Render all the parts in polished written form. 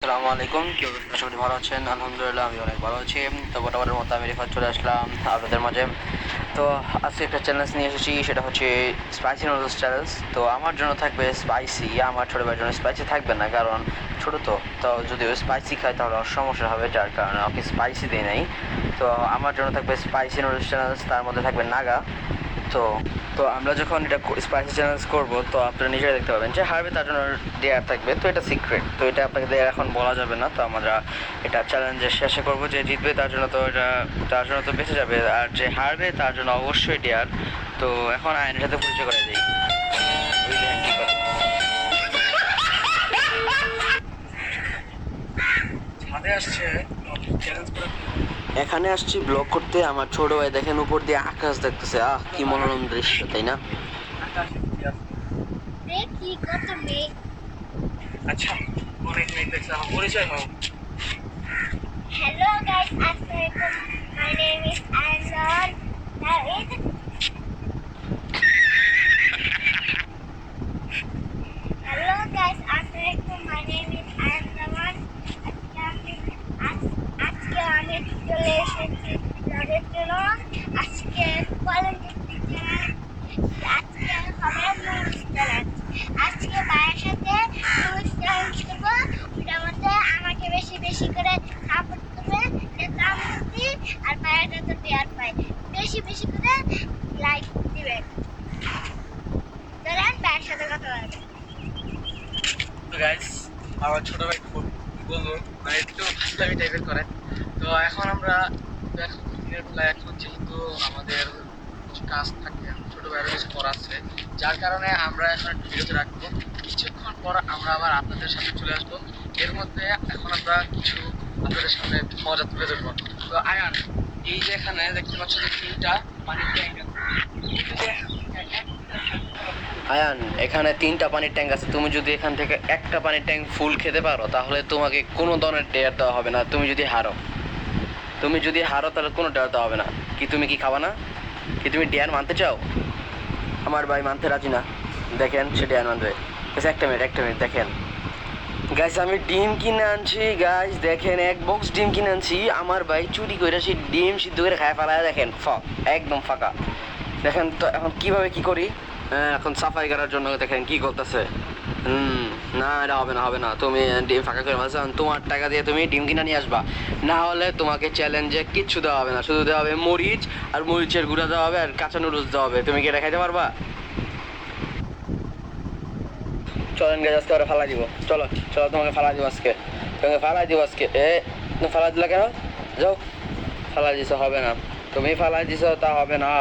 আসসালামু আলাইকুম, কি অবস্থা? সবাই ভালো আছেন? আলহামদুলিল্লাহ আমি অনেক ভালো আছি। তো বরাবরের মতো আমি রিফাত চলে আসলাম আপনাদের মাঝে। তো আজকে একটা চ্যালেঞ্জ নিয়ে এসেছি, সেটা হচ্ছে স্পাইসি নুডলস চ্যালেঞ্জ। তো আমার জন্য থাকবে স্পাইসি, আমার ছোটো ভাইয়ের জন্য স্পাইসি থাকবে না, কারণ ছোটো তো যদি ও স্পাইসি খায় তাহলে ওর সমস্যা হবে, যার কারণে ওকে স্পাইসি দেয় নাই। তো আমার জন্য থাকবে স্পাইসি নুডলস চ্যালেঞ্জ, তার মধ্যে থাকবে নাগা। তো তো আমরা যখন এটা স্পাইসি চ্যালেঞ্জ করবো, তো আপনারা নিজেরাই দেখতে পাবেন যে হারবে তার জন্য দেয়ার থাকবে। তো এটা সিক্রেট, তো এটা আপনাকে দেয়ার এখন বলা যাবে না। তো আমরা এটা চ্যালেঞ্জের শেষে করবো, যে জিতবে তার জন্য তো এটা, তার জন্য তো বেঁচে যাবে, আর যে হারবে তার জন্য অবশ্যই দেয়ার। তো এখন আইনের সাথে পরিচয় করে দিই। ওই দেখেন কি করে ছাদে আসছে চ্যালেঞ্জ করে। এখানে আসছি ব্লগ করতে, আমার ছোট ভাই দেখেন উপর দিয়ে আকাশ দেখতেছে, কি মনোরম দৃশ্য, তাই না? দেখি কত মেঘ। আচ্ছা, অনেক মেঘ দেখছে। আমার পরিচয় হও। হ্যালো গাইস, আসসালামু my name is answer. Now is hello guys, আসসালামু মাই নেম ইজ আনসার। আজকে আমি চলে এসেছি ব্লগের জন্য। আজকে বলেন আজকে হবে নুডলস চ্যালেঞ্জ। আজকে ভাইয়ের সাথে নুডলস চ্যালেঞ্জ করবো। ওটার মধ্যে আমাকে বেশি বেশি করে সাপোর্ট করবে, যাতে আমি আর ভাইয়ের যাতে দেয়ার পাই, বেশি বেশি করে লাইক দিবে। চলেন ভাইয়ের সাথে কথা বলবো। তো গাইস, আমার ছোট ভাই খুব বলবো মানে একটু ফাজলামি টাইপের করে। তো এখন আমরা এখন দিনের বেলা, এখন যেহেতু আমাদের কিছু কাজ থাকে, ছোট ভাইয়ের কিছু করা আছে, যার কারণে আমরা এখন একটু বিরতি রাখবো। কিছুক্ষণ পর আমরা আবার আপনাদের সাথে চলে আসবো। এর মধ্যে এখন আমরা কিছু আপনাদের সামনে মজা তুলে ধরবো। তো আয়ান, এই যে এখানে দেখতে পাচ্ছ যে তিনটা পানির ট্যাঙ্ক আছে। আয়ান, এখানে তিনটা পানির ট্যাঙ্ক আছে। তুমি যদি এখান থেকে একটা পানির ট্যাঙ্ক ফুল খেতে পারো, তাহলে তোমাকে কোনো ধরনের ডেয়ার দেওয়া হবে না। তুমি যদি হারো তাহলে কোনো ডেয়ার দেওয়া হবে না। কি তুমি কি খাবা না? কি তুমি ডেয়ার মানতে চাও? আমার ভাই মানতে রাজি না। দেখেন সে ডেয়ার মানবে। একটা মিনিট দেখেন গাইস, আমি ডিম কিনে আনছি। গাইস দেখেন, এক বক্স ডিম কিনে আনছি। আমার ভাই চুরি করে সেই ডিম সিদ্ধ করে খায় ফেলায়। দেখেন একদম ফাঁকা। দেখেন তো এখন কিভাবে কি করি। এখন সাফাই করার জন্য দেখেন কি করতেছে। না, এটা হবে না। তুমি ডিম ফাঁকা করে মাছ, তোমার টাকা দিয়ে তুমি ডিম কিনে নিয়ে আসবা। না হলে তোমাকে চ্যালেঞ্জে কিচ্ছু দেওয়া হবে না, শুধু দেওয়া হবে মরিচ, আর মরিচের গুঁড়া দেওয়া হবে, আর কাঁচা নুডলস দেওয়া হবে। তুমি কি এটা খাইতে পারবা? চলেন গাছ, আজকে ওরা ফালাই দিব। চলো চলো, তোমাকে ফালাই দিব আজকে। তুমি ফালাই দিলা কেন? যাও, ফালাই দিছো হবে না। তুমি ফালাই দিছো তা হবে না।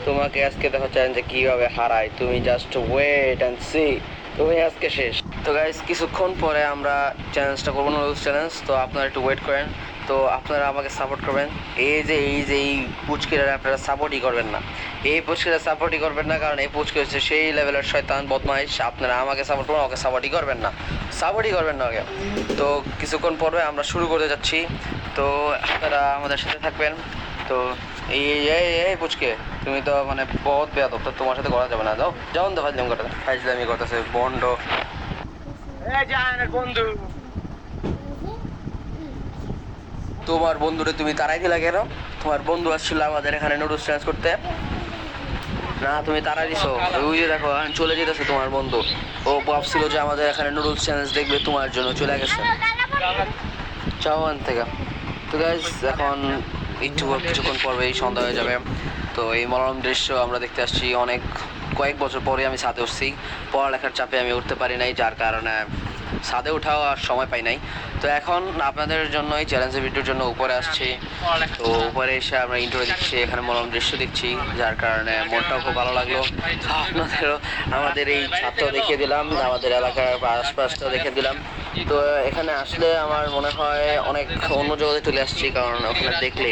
তোমাকে আজকে দেখা চ্যালেঞ্জে কিভাবে হারাই, তুমি জাস্ট ওয়েট অ্যান্ড সি। তুমি আজকে শেষ। তো গাইস, কিছুক্ষণ পরে আমরা চ্যালেঞ্জটা করবো, নুডলস চ্যালেঞ্জ। তো আপনারা একটু ওয়েট করেন। তো আপনারা আমাকে সাপোর্ট করবেন। এই পুচকিরা আপনারা সাপোর্টই করবেন না। কারণ এই পুচকি হচ্ছে সেই লেভেলের শয়তান বদমাইশ। আপনারা আমাকে সাপোর্ট করবেন, ওকে সাপোর্টই করবেন না ওকে। তো কিছুক্ষণ পরে আমরা শুরু করতে যাচ্ছি। তো আপনারা আমাদের সাথে থাকবেন। তো এই এই এই পুচকে, তুমি তো মানে বহুত বেয়াদব, তো তোমার সাথে করা যাবে না। যাও তো ফাইজলামি করতেছে বন্ড। বন্ধু, তোমার বন্ধুরে তুমি তারাই দিলা কেন? তোমার বন্ধু আসছিল আমাদের এখানে নুডলস চেঞ্জ করতে। না, তুমি তারা দিছো। ওই যে দেখো এখন চলে যেতেছে তোমার বন্ধু। ও ভাবছিল যে আমাদের এখানে নুডলস চ্যালেঞ্জ দেখবে, তোমার জন্য চলে গেছে। চাও আন থেকে। তো গাইস, এখন কিছুক্ষণ পরে এই সন্ধ্যা হয়ে যাবে। তো এই মনোরম দৃশ্য আমরা দেখতে আসছি। কয়েক বছর পরে আমি ছাদে উঠছি। পড়ালেখার চাপে আমি উঠতে পারি নাই, যার কারণে ছাদে ওঠাও আর সময় পাই নাই। তো এখন আপনাদের জন্য এই চ্যালেঞ্জের ভিডিওর জন্য উপরে আসছি। তো উপরে এসে আমরা ইন্ট্রো দিচ্ছি, এখানে মনোরম দৃশ্য দেখছি, যার কারণে মনটাও খুব ভালো লাগলো। আপনাদেরও আমাদের এই ছাদটাও দেখিয়ে দিলাম, আমাদের এলাকার আশপাশটাও দেখিয়ে দিলাম। তো এখানে আসলে আমার মনে হয় অনেক অন্য জগতে চলে আসছি, কারণ ওখানে দেখলে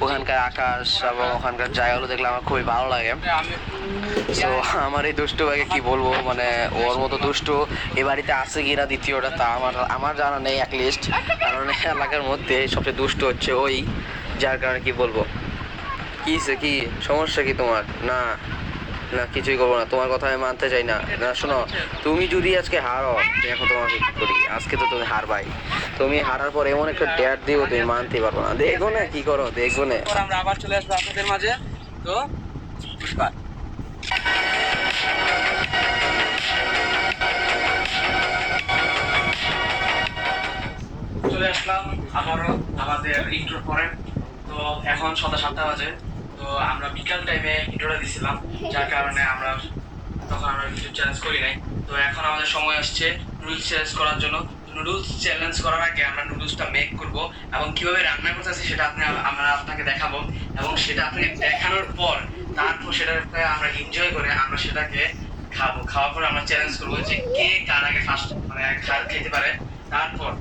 ওখানকার আকাশ এবং ওখানকার জায়গাগুলো দেখলে আমার খুবই ভালো লাগে। তো আমার এই দুষ্টু ভাইকে কি বলবো, মানে ওর মতো দুষ্টু এ বাড়িতে আছে কিনা দ্বিতীয়টা তা আমার জানা নেই অ্যাটলিস্ট, কারণ এলাকার মধ্যে সবচেয়ে দুষ্টু হচ্ছে ওই, যার কারণে কি বলবো। কি সমস্যা কি তোমার? না, না কিছুই করবো না, তোমার কথা আমি মানতে চাই না। না শোনো, তুমি যদি আজকে হারো, দেখো তোমাকে কি করি। আজকে তো তুমি হারবাই, তুমি হারার পর এমন একটা ডেট দিও তুমি মানতে পারবো না। দেখবো না কি করো, দেখবো না। পর আমরা আবার চলে আসবো আপনাদের মাঝে। তো নমস্কার। চলে আসলাম আবারও আমাদের ইন্ট্রোর পরে। তো এখন সন্ধ্যা 7টা বাজে। তো আমরা বিকাল টাইমে ইন্ট্রোটা দিছিলাম, যার কারণে আমরা তখন আমরা কিছু চ্যালেঞ্জ করি নাই। তো এখন আমাদের সময় আসছে নুডলস চ্যালেঞ্জ করার জন্য। নুডলস চ্যালেঞ্জ করার আগে আমরা নুডলসটা মেক করব এবং কিভাবে রান্না করতেছি সেটা আমরা আপনাকে দেখাবো, এবং সেটা আপনাকে দেখানোর পর তারপর সেটাকে আমরা এনজয় করে আমরা সেটাকে খাবো। খাওয়ার পর আমরা চ্যালেঞ্জ করবো যে কে কার আগে ফার্স্ট মানে খেতে পারে। তারপর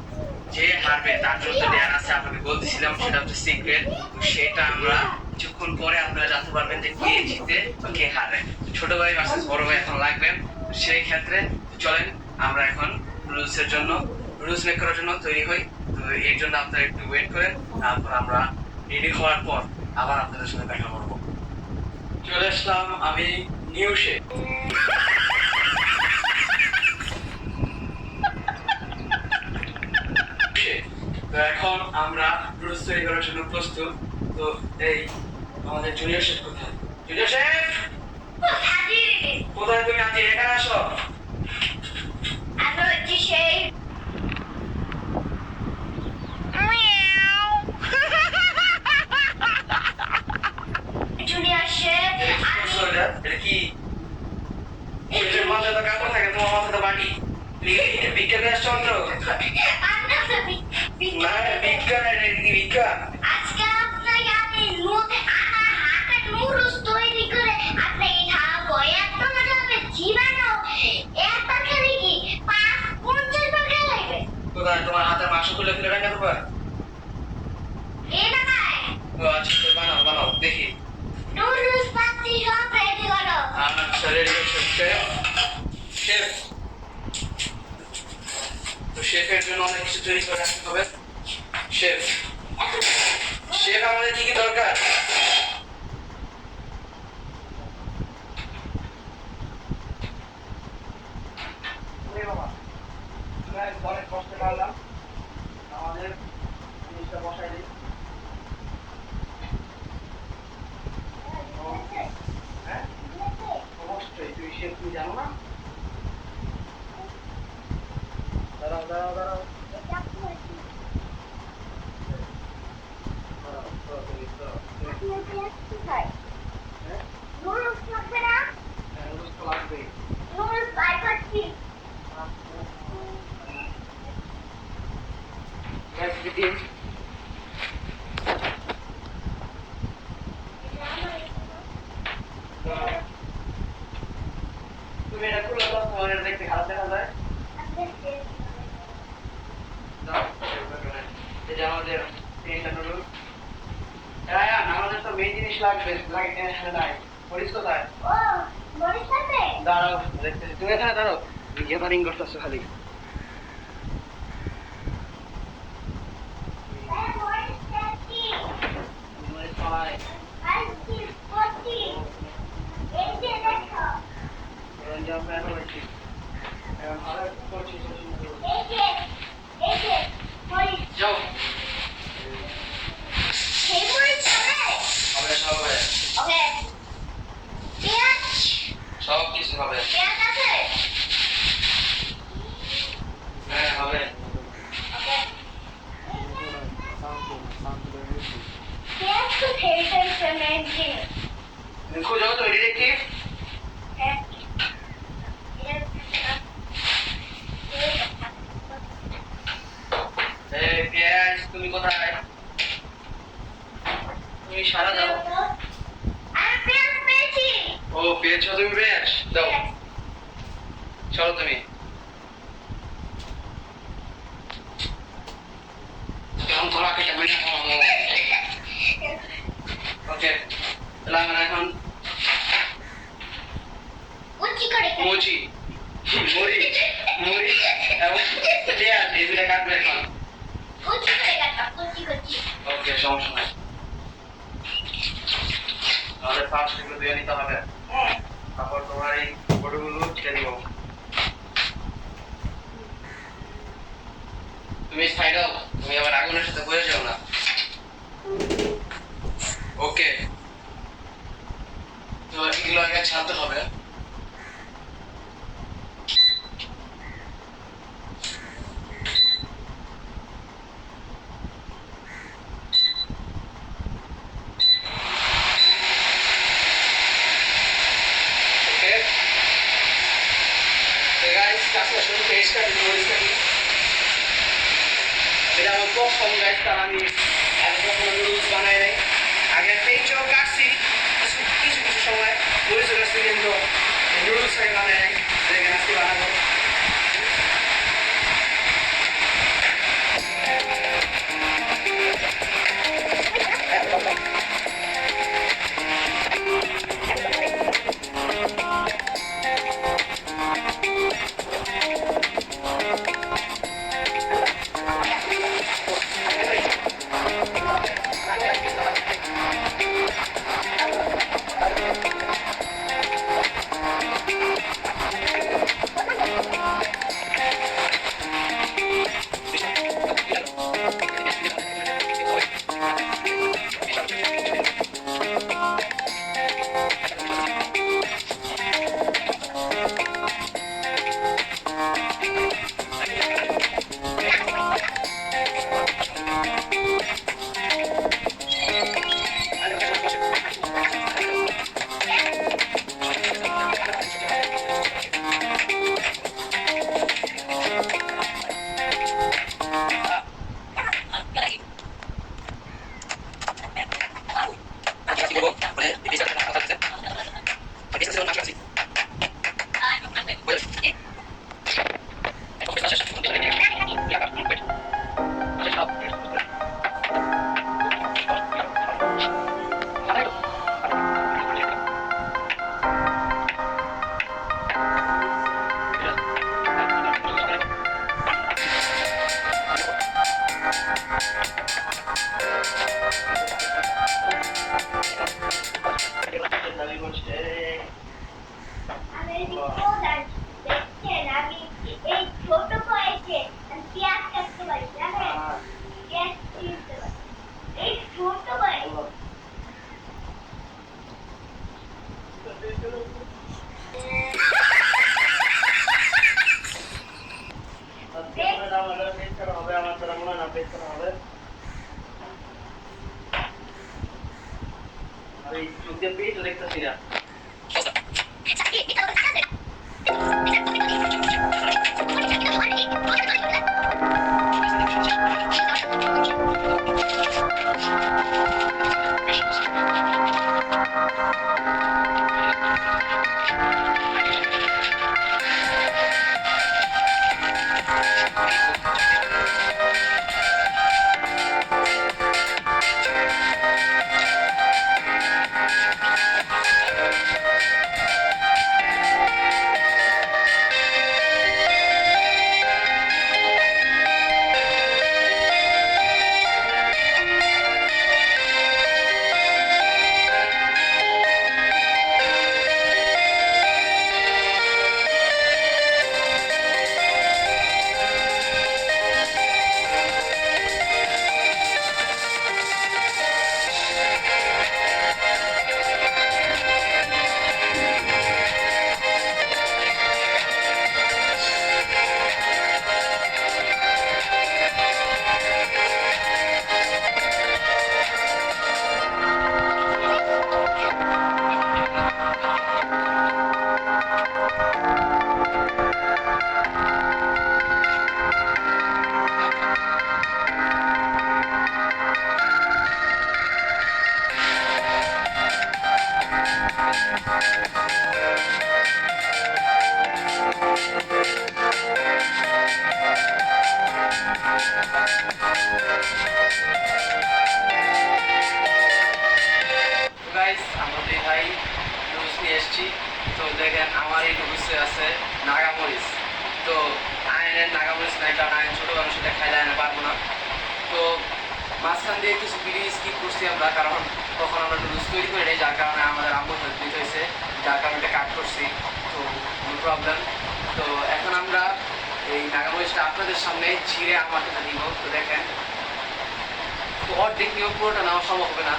যে হারবে তার জন্য যে ড্যান আছে আপনাকে বলতেছিলাম, সেটা হচ্ছে সিক্রেট। তো সেটা আমরা কিছুক্ষণ পরে আপনারা জানতে পারবেন যে কে জিতে বা কে হারে। ছোট ভাই ভার্সেস বড় ভাই এখন লাগবেন। তো সেই ক্ষেত্রে চলেন আমরা এখন নুডলসের জন্য নুডলস মেক করার জন্য তৈরি হই। তো এর জন্য আপনারা একটু ওয়েট করেন, তারপর আমরা রেডি হওয়ার পর আবার আপনাদের সাথে দেখা করবো। চলে আসলাম আমি নিউজে। তো এখন আমরা নুডলস তৈরি করার জন্য প্রস্তুত। তো এই আমাদের জুনিয়র শেফ কোথায়? জুনিয়র শেফ কোথায় তুমি? আজ এখানে আসো। আমি হচ্ছে সেই জুনিয়র শেফ। এটা কি? এটার মাথায় তো কাপড় থাকে, তোমার মাথায় তো বাটি। বিজ্ঞানে আসছো অন্তর? না বিজ্ঞান, এটা কি বিজ্ঞান? আজকে আপনাকে আমি আমার হাতে নুডলস তৈরি করে আপনাকে খাওয়াবো। এত মজা হবে, জীবাণু একটা খেলে কি 50 বার খেয়ে লাগবে। কোথায় তোমার হাতের মাংস তুলে ফেলে রাখা দেবা? এই বানায় ও আচ্ছা, তো বানাও বানাও দেখি। নুডলস পাচ্ছি, সব রেডি করো। আচ্ছা রেডি হচ্ছে শেফ। শেফ তো শেফের জন্য অনেক কিছু তৈরি করে রাখতে হবে। শেফ শেফ আমাদের কি কি দরকার? অনেক কষ্ট করলাম, আমাদের জিনিসটা বসাই দিই। হ্যাঁ অবশ্যই, তুই শেফ তুই জানো না? দাঁড়াও দাঁড়াও দাঁড়াও নুডলস লাগবে না? নুডলস তো লাগবেই। নুডলস বাই করছি। তুমি এটা খুলে দাও, তোমার এটা দেখতে খারাপ দেখা যায়। দাও, এই যে আমাদের তিনটা নুডলস। হ্যাঁ আমাদের তো মেন জিনিস লাগবে, লাগে নাই। মরিচ কোথায়? ও মরিচ লাগবে? দাঁড়াও দেখতেছি, তুমি এখানে দাঁড়াও, গ্যাদারিং করতেছো খালি। মরিচ চাচ্ছি, মরিচ পাই আইছি করছি। এই যে দেখো, রঞ্জন প্যান হয়েছি এখন আরো করছি। এই যে মরিচ। যাও সেই মরিচ হবে? হবে, সব হবে, ওকে। পেঁয়াজ, সব কিছু হবে। পেঁয়াজ আছে? হ্যাঁ হবে। ওকে। পেঁয়াজ তো খেয়েছে মেন জিনিস। তুমি খুঁজো তো ডিটেকটিভ। হ্যাঁ। এই পেঁয়াজ তুমি কোথায়? তুমি সারা দাও। আমি পেঁয়াজ পেয়েছি। ও পেয়েছো তুমি পেঁয়াজ? দাও, চলো তুমি। কেমন ধরা খেতে হবে? ওকে, তাহলে আমরা এখন কুচি করে কেটে। মুচি মরিচ মরিচ এবং পেঁয়াজ এই দুটা কাটবে এখন। কুচি করে কাটা, কুচি কুচি। ওকে, সমস্যা নাই। আমাদের ফার্স্ট এগুলো দিয়ে নিতে হবে। হ্যাঁ। তারপর তোমার এই ফটোগুলো ছেড়ে দিব। তুমি সাইড হও, তুমি আবার আগুনের সাথে বয়ে যাও না। ওকে, তো এগুলো আগে ছাড়তে হবে। ওকে, তো গাইস কাজটা শুরু করে স্টার্ট করি। এটা আমার প্রথম গাইস, কারণ আমি এত কখনো নুডলস বানাই নাই। আগে পেঁয়াজও কাটছি কিছু কিছু কিছু সময়, মরিচও কাটছি, কিন্তু নুডলসটাকে বানাই নাই। দেখেন আজকে বানাবো। আমি রিপোর্টার দেখছেন, আমি এই ছোট বয়সে আমি পেঁয়াজ কাটতে পারি, জানেন? পেঁয়াজ ছিঁড়তে পারি এই ছোট বয়সে। দেখতেছি না। গাইস আমরা দুই ভাই নুডলস নিয়ে এসেছি। তো দেখেন আমার এই নুডলসে আছে নাগামরিচ। তো আয়নের নাগামরিচ নাই, কারণ আয়ন ছোটো মানুষ সেটা খাইলে আয়নে পারবো না। তো মাঝখানে মাঝখান দিয়ে কিছু ভিডিও স্কিপ করছি আমরা, কারণ তখন আমরা নুডলস তৈরি করি নাই, যার কারণে আমাদের আম্মু হেল্প দিতে হয়েছে, যার কারণে এটা কাট করছি। তো নো প্রবলেম। তো এখন আমরা এই নাগামরিচটা আপনাদের সামনে ছিঁড়ে আমাকে দিব। তো দেখেন, তো অর্ধেক নিয়েও পুরোটা নেওয়া সম্ভব হবে না।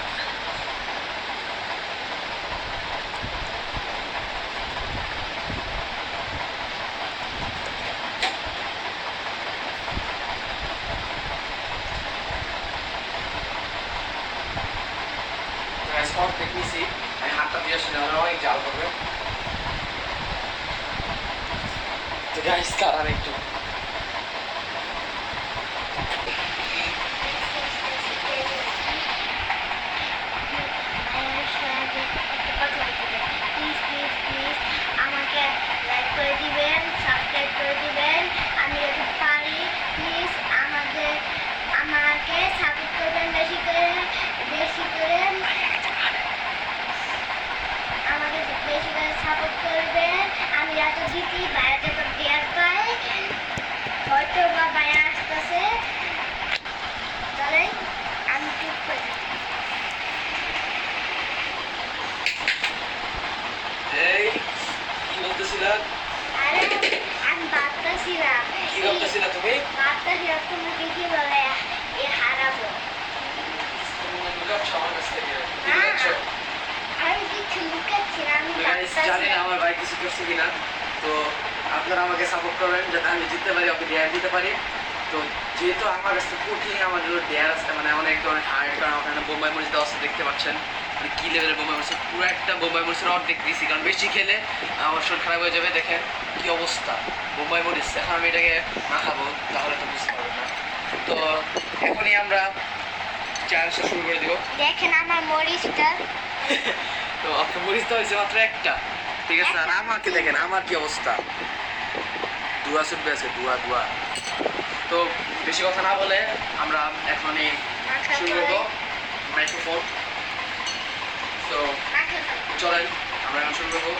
অর্ধেক নিছি, আমি হাতটা দিয়ে আসলে অনেক জাল করবে। তো গাইস কারণ একটু আমাকে লাইক করে দিবেন, সাবস্ক্রাইব করে দিবেন। আমি যদি পারি প্লিজ আমাকে সাপোর্ট করবেন, বেশি করে আমাকে বেশি করে সাপোর্ট করবেন। আমি যত জিতি বাইরে যত দেয়ার পাই, হয়তো বা বাইরে আসতেছে, তাহলে আমি চুপ করে থাকি। এই কি বলতেছিলাম? আরে আমি ভাবতেছিলাম কি ভাবতেছিলা তুমি? তোমাকে কিভাবে হারাবো। তুমি লুকাচ্ছ আমার কাছ থেকে, কি না, লুকাচ্ছ? আমি কিছু লুকাচ্ছিলাম, আমি তো guys, জানি না আমার ভাই কিছু করছে কিনা। তো আপনারা আমাকে সাপোর্ট করবেন যাতে আমি জিততে পারি, ওকে ডেয়ার দিতে পারি। তো যেহেতু আমার কাছে কঠিন, আমার জন্য ডেয়ার আছে, মানে অনেক ধরনের হার্ড, কারণ ওখানে বোম্বাই মরিচ দেওয়া আছে, দেখতে পাচ্ছেন মানে কি লেভেলের বোম্বাই মরিচ। পুরো একটা বোম্বাই মরিচের অর্ধেক দিয়েছি, কারণ বেশি খেলে আমার শরীর খারাপ হয়ে যাবে। দেখেন কি অবস্থা বোম্বাই মরিচ। এখন আমি এটাকে মাখাবো, তাহলে তো বুঝতে পারবেন না। তো এখনই আমরা চ্যালেঞ্জটা শুরু করে দিব। দেখেন আমার মরিচটা। তো আপনার মরিচ তো হয়েছে মাত্র একটা, ঠিক আছে? আর আমাকে দেখেন আমার কি অবস্থা, দুয়া চলবে আছে, দুয়া দুয়া। তো বেশি কথা না বলে আমরা এখনই শুরু করবো মাইক্রোফোন। তো চলেন আমরা এখন শুরু করবো।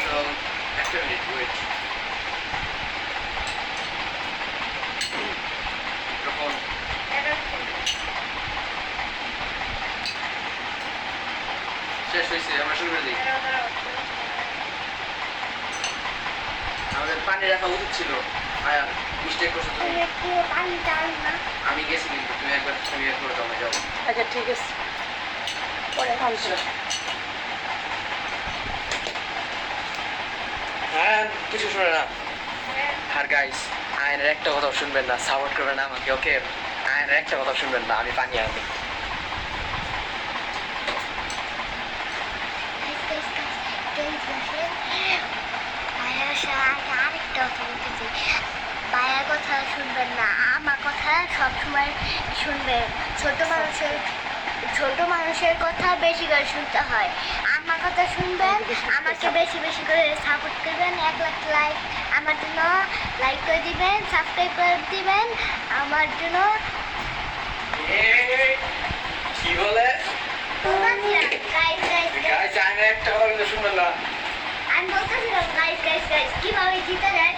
তো একটা মিনিট ওয়েট। মাইক্রোফোন শেষ হয়েছে, আমরা শুরু করে দিই। আমাদের পানি রাখা উচিত ছিল। আয়া মিস্টেক করছো তুমি। পানি ডাল না। আমি গেছি কিন্তু তুমি একবার তুমি এক করে দাও, যাও। আচ্ছা ঠিক আছে, পরে খাচ্ছি। হ্যাঁ কিছু শুনে না। আর গাইস, আয়নের একটা কথা শুনবেন না, সাপোর্ট করবেন না আমাকে, ওকে? আয়নের একটা কথা শুনবেন না, আমি পানি আনি। আরেকটা কথা বলতেছি, ভাইয়ার কথা শুনবেন না, আমার কথা সবসময় শুনবেন। ছোট মানুষের কথা বেশি করে শুনতে হয়। আমার কথা শুনবেন, আমাকে বেশি বেশি করে সাপোর্ট করবেন। 1 লাখ লাইক আমার জন্য, লাইক করে দিবেন, সাবস্ক্রাইব করে দিবেন আমার জন্য। কি বলে? গাইস গাইস, আয়নের একটা কথা কিন্তু শুনবেন না। আমি বলতেছিলাম গাইস কিভাবে জিতে যায়।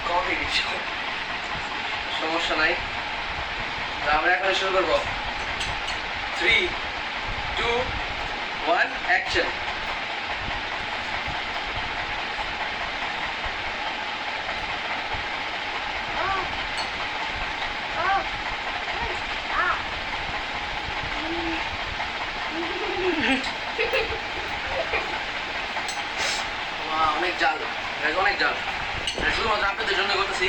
কমেডি সমস্যা নাই। তো আমরা এখন শুরু করবো। 3, 2, 1 অ্যাকশন। অনেক জাল, অনেক জাল। শুধুমাত্র আপনাদের জন্য করতেছি।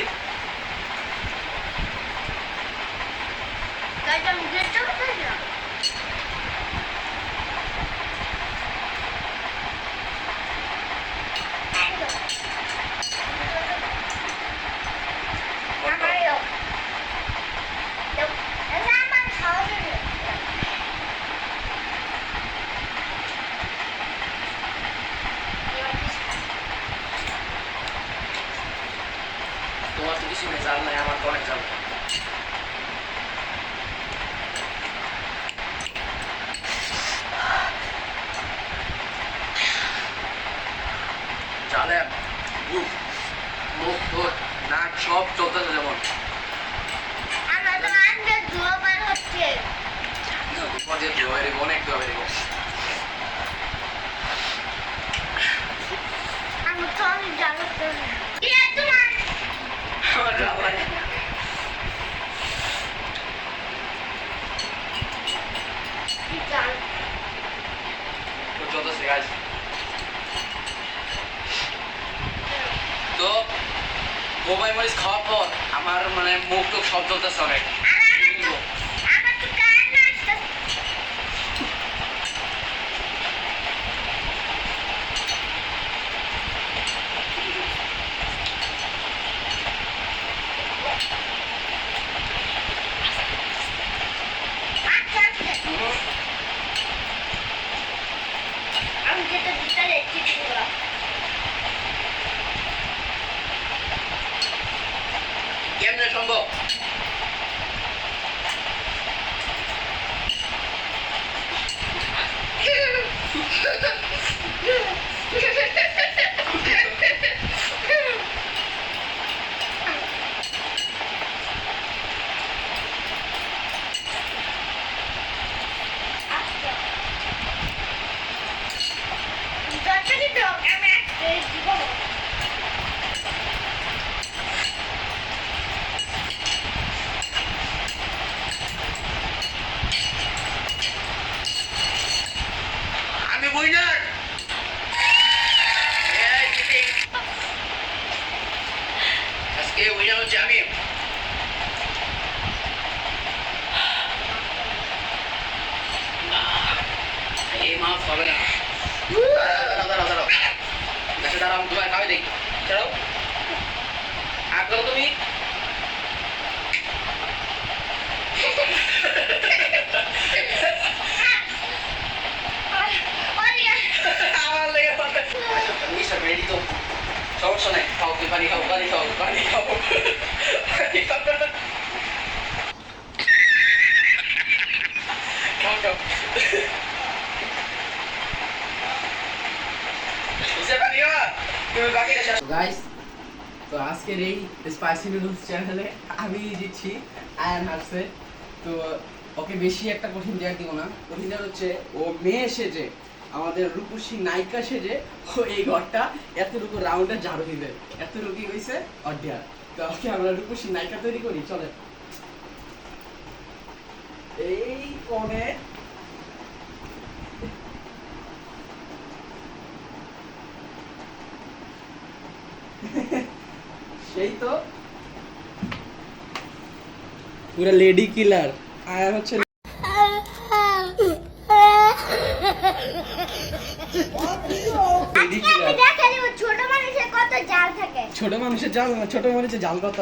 তোমার তো কিছু নেই, জাল নাই, আমার তো অনেক জাল। জালে মুখ তোর নাক সব চলতেছে যেমন আমার তো আন্দাজ ধোয়া বার হচ্ছে। পর্যায়ে ধোয়া বেরিয়ে অনেক ধোয়া বেরিয়ে আমার তো অনেক জ্বালা করে। ইয়ে তোমার আমার জ্বালা লাগে। জ্বালা। তো চলতেছে গাছ তো বোবাই মরিচ খাওয়ার পর আমার মানে মুখ টুক সব চলতেছে অনেক আমার তো কান্না আসছে। আচ্ছা আচ্ছা আমি যেটা দিতে যাচ্ছি পুরো কেমনে সম্ভব আচ্ছা যতই হোক আমি একটা দিব আমি উইনার আজকে উইনার হচ্ছে আমি এই মাছ হবে না দাঁড়াও দাঁড়াও দাঁড়াও দেশে দাঁড়াও আমি তোমায় খাওয়াই দিই ছাড়াও আর করো তুমি আমার লেগে পড়ে। আচ্ছা, তুমি সব ready তো? সমস্যা নাই খাও তুমি পানি খাও পানি খাও পানি খাও পানি খাও খাও খাও বুঝতে পারি তুমি বাকিটা শেষ গাইস তো আজকের এই স্পাইসি নুডলস চ্যানেলে আমি দিচ্ছি আয়ান হাসছে তো ওকে বেশি একটা কঠিন দেওয়ার দিব না কঠিন দেওয়ার হচ্ছে ও মেয়ে সেজে আমাদের রূপসী নায়িকা সেজে ও এই ঘরটা এতটুকু রাউন্ডে ঝাড়ু দিবে এতটুকু হয়েছে অডিয়ার তো ওকে আমরা রূপসী নায়িকা তৈরি করি চলে এই কোণে সেই তো পুরো লেডি কিলার আর হচ্ছে লেডি কিলার দেখালি ছোট মানুষের কত জাল থাকে ছোট মানুষের জাল না ছোট মানুষের জাল কত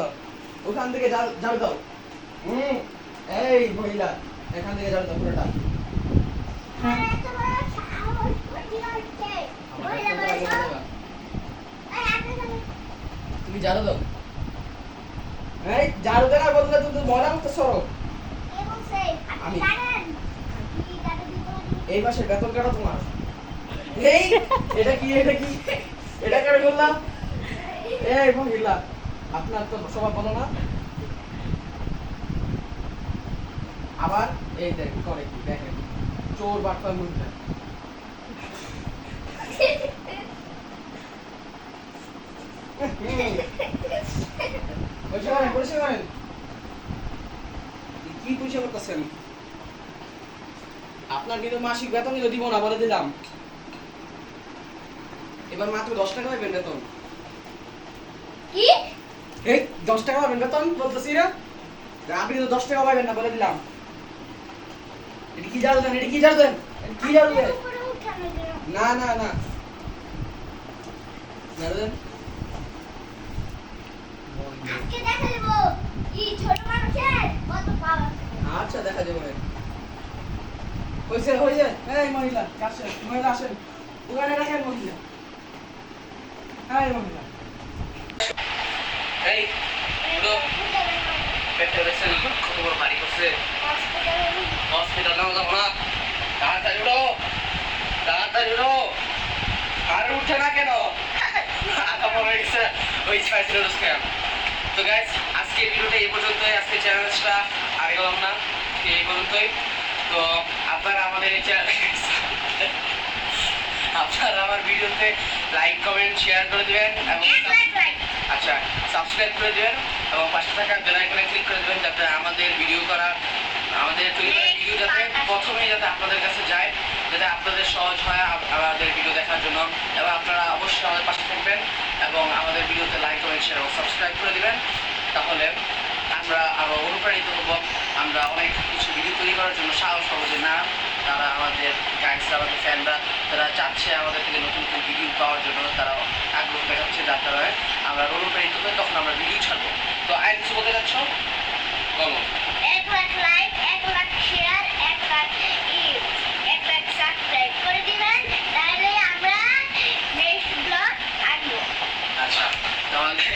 ওখান থেকে জাল জাল দাও এই মহিলা এখান থেকে জাল দাও পুরোটা আর এত বড় সাহস কোটি হচ্ছে মহিলা বলে তো এই আপনি তুমি জানো দাও এই জাল দেনা বদলে তুমি মজা করতে সরো এবং সেই আপনি আমি- জানেন কি কাটা দিব এই মাসের বেতন কাটা তোমার এই এটা কি এটা কেন বললাম এই মহিলা আপনার তো স্বভাব ভালো না আবার এই দেখ করে কি দেখেন চোর বাটপার মহিলা পরিষ্কার করেন কি পরিষ্কার করতেছেন আপনার কিন্তু মাসিক বেতন কিন্তু দিব না বলে দিলাম এবার মাত্র 10 টাকা পাবেন বেতন কি এই 10 টাকা পাবেন বেতন বলতেছি না আপনি কিন্তু 10 টাকা পাবেন না বলে দিলাম এটা কি জানো দেন এটা কি জানো দেন এটা কি জানো দেন উপরে উঠানো দিন না না না জানো দেন আজকে দেখা দেব এই ছোট মানুষের কত পাওয়ার আচ্ছা দেখা যাবে হয়েছে এই মহিলা আসেন মহিলা আসেন ওখানে রাখেন মহিলা হ্যাঁ মহিলা এই উঠো পেটে দেখছেন কত বড় বাড়ি করছে হসপিটাল নাও যাবো না তাড়াতাড়ি উঠো তাড়াতাড়ি উঠো আর উঠছে না কেন মাথা পড়ে গেছে ওই স্পাইসি নুডলস খেলাম। তো গাইস আজকের ভিডিওটা এই পর্যন্তই, আজকে চ্যালেঞ্জটা আর গেলাম না, এই পর্যন্তই। তো আপনারা আমাদের এই চ্যানেল আপনারা আমার ভিডিওতে লাইক কমেন্ট শেয়ার করে দেবেন এবং আচ্ছা সাবস্ক্রাইব করে দেবেন এবং পাশে থাকা বেল আইকনে ক্লিক করে দেবেন, যাতে আমাদের ভিডিও করা আমাদের তৈরি করা ভিডিও যাতে প্রথমেই যাতে আপনাদের কাছে যায়, যাতে আপনাদের সহজ হয় আমাদের ভিডিও দেখার জন্য। এবং আপনারা অবশ্যই আমাদের পাশে থাকবেন এবং আমাদের ভিডিওতে লাইক কমেন্ট শেয়ার এবং সাবস্ক্রাইব করে দেবেন। তাহলে আমরা আরও অনুপ্রাণিত হব, আমরা অনেক কিছু ভিডিও তৈরি করার জন্য সাহস পাবো যে না, তারা আমাদের গাইডস, আমাদের ফ্যানরা তারা চাচ্ছে আমাদের থেকে নতুন নতুন ভিডিও পাওয়ার জন্য, তারা আগ্রহ দেখাচ্ছে, যার কারণে আমরা অনুপ্রাণিত হই, তখন আমরা ভিডিও ছাড়বো। তো আর কিছু বলতে যাচ্ছ বলো? 1 lakh like, 1 lakh share, 1 lakh subscribe করে দিবেন, তাহলে আমরা নেক্সট ব্লগ আনবো। আচ্ছা, তাহলে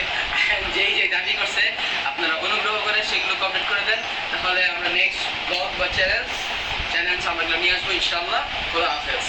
যেই যে দাবি করছে আপনারা অনুগ্রহ করে সেগুলো কমেন্ট করে দেন, তাহলে আমরা নেক্সট ব্লগ বা চ্যালেঞ্জ আমরা নিয়ে আসবো ইনশাআল্লাহ। খোদা হাফেজ।